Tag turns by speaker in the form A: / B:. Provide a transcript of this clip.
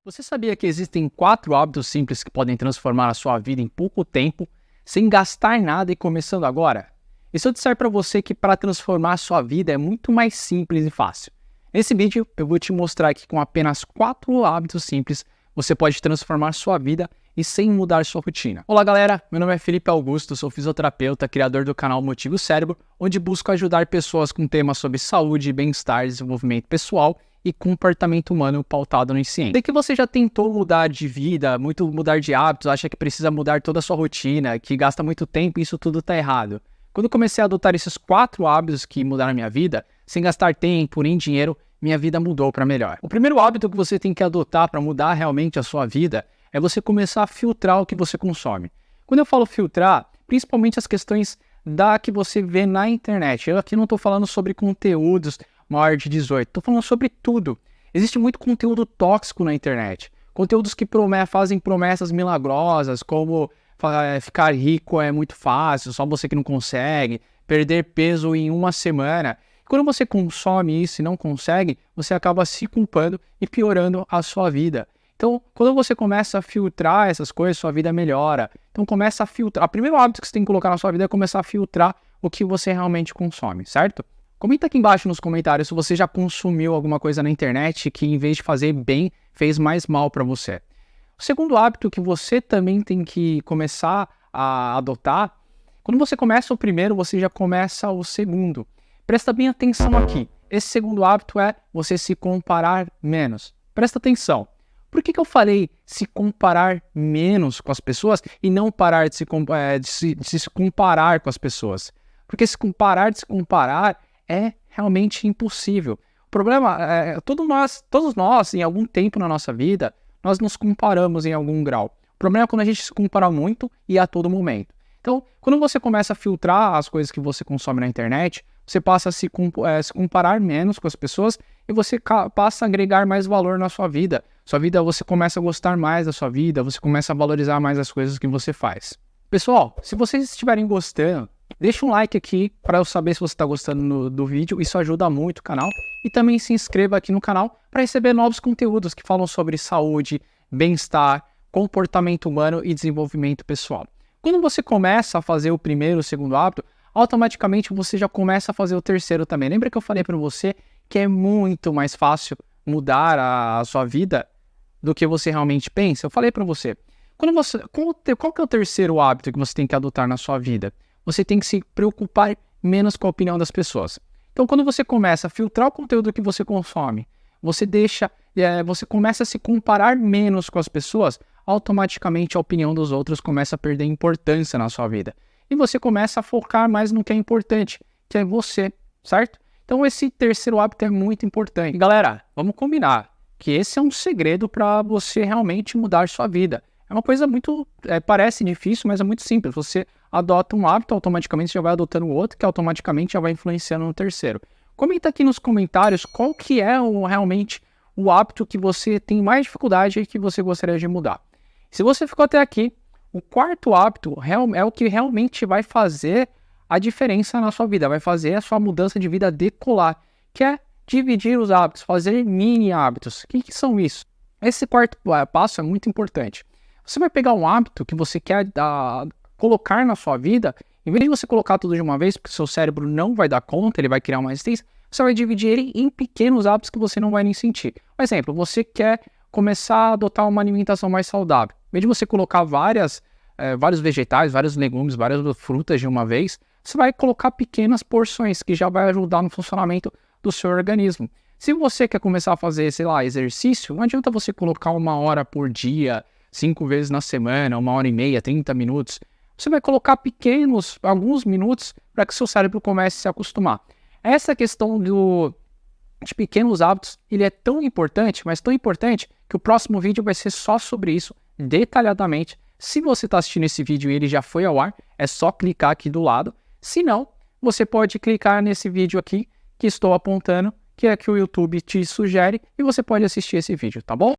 A: Você sabia que existem 4 hábitos simples que podem transformar a sua vida em pouco tempo, sem gastar nada e começando agora? E se eu disser para você que para transformar a sua vida é muito mais simples e fácil? Nesse vídeo eu vou te mostrar que com apenas 4 hábitos simples você pode transformar sua vida e sem mudar sua rotina. Olá galera, meu nome é Felipe Augusto, sou fisioterapeuta, criador do canal Motiva o Cérebro, onde busco ajudar pessoas com temas sobre saúde, bem-estar, desenvolvimento pessoal e comportamento humano pautado em ciência. Sei que você já tentou mudar de vida, mudar de hábitos, acha que precisa mudar toda a sua rotina, que gasta muito tempo e isso tudo tá errado. Quando eu comecei a adotar esses 4 hábitos que mudaram a minha vida, sem gastar tempo nem dinheiro, minha vida mudou para melhor. O primeiro hábito que você tem que adotar para mudar realmente a sua vida é você começar a filtrar o que você consome. Quando eu falo filtrar, principalmente as questões que você vê na internet. Eu aqui não estou falando sobre conteúdos maior de 18, estou falando sobre tudo. Existe muito conteúdo tóxico na internet. Conteúdos que fazem promessas milagrosas, como ficar rico é muito fácil, só você que não consegue, perder peso em uma semana. Quando você consome isso e não consegue, você acaba se culpando e piorando a sua vida. Então, quando você começa a filtrar essas coisas, sua vida melhora. Então, começa a filtrar. O primeiro hábito que você tem que colocar na sua vida é começar a filtrar o que você realmente consome, certo? Comenta aqui embaixo nos comentários se você já consumiu alguma coisa na internet que, em vez de fazer bem, fez mais mal para você. O segundo hábito que você também tem que começar a adotar, quando você começa o primeiro, você já começa o segundo. Presta bem atenção aqui. Esse segundo hábito é você se comparar menos. Presta atenção. Por que eu falei se comparar menos com as pessoas e não parar de se comparar com as pessoas? Porque se comparar é realmente impossível. O problema é todos nós, em algum tempo na nossa vida, nós nos comparamos em algum grau. O problema é quando a gente se compara muito e a todo momento. Então, quando você começa a filtrar as coisas que você consome na internet, você passa a se comparar menos com as pessoas e você passa a agregar mais valor na sua vida. Você começa a gostar mais da sua vida, você começa a valorizar mais as coisas que você faz. Pessoal, se vocês estiverem gostando, deixa um like aqui para eu saber se você está gostando do vídeo, isso ajuda muito o canal. E também se inscreva aqui no canal para receber novos conteúdos que falam sobre saúde, bem-estar, comportamento humano e desenvolvimento pessoal. Quando você começa a fazer o primeiro, o segundo hábito, automaticamente você já começa a fazer o terceiro também. Lembra que eu falei para você que é muito mais fácil mudar a sua vida do que você realmente pensa? Eu falei para você. Qual que é o terceiro hábito que você tem que adotar na sua vida? Você tem que se preocupar menos com a opinião das pessoas. Então, quando você começa a filtrar o conteúdo que você consome, você começa a se comparar menos com as pessoas, automaticamente a opinião dos outros começa a perder importância na sua vida. E você começa a focar mais no que é importante, que é você, certo? Então, esse terceiro hábito é muito importante. E, galera, vamos combinar que esse é um segredo para você realmente mudar sua vida. É uma coisa parece difícil, mas é muito simples. Você adota um hábito, automaticamente você já vai adotando o outro, que automaticamente já vai influenciando no terceiro. Comenta aqui nos comentários qual que é realmente o hábito que você tem mais dificuldade e que você gostaria de mudar. Se você ficou até aqui, o quarto hábito é o que realmente vai fazer a diferença na sua vida, vai fazer a sua mudança de vida decolar, que é dividir os hábitos, fazer mini hábitos. O que são isso? Esse quarto passo é muito importante. Você vai pegar um hábito que você quer colocar na sua vida, em vez de você colocar tudo de uma vez, porque seu cérebro não vai dar conta, ele vai criar uma resistência, você vai dividir ele em pequenos hábitos que você não vai nem sentir. Por exemplo, você quer começar a adotar uma alimentação mais saudável. Em vez de você colocar vários vegetais, vários legumes, várias frutas de uma vez, você vai colocar pequenas porções que já vai ajudar no funcionamento do seu organismo. Se você quer começar a fazer, exercício, não adianta você colocar 1 hora por dia, 5 vezes na semana, 1h30, 30 minutos. Você vai colocar alguns minutos para que seu cérebro comece a se acostumar. Essa questão de pequenos hábitos, ele é tão importante, mas tão importante, que o próximo vídeo vai ser só sobre isso, detalhadamente. Se você está assistindo esse vídeo e ele já foi ao ar, é só clicar aqui do lado. Se não, você pode clicar nesse vídeo aqui, que estou apontando, que é que o YouTube te sugere, e você pode assistir esse vídeo, tá bom?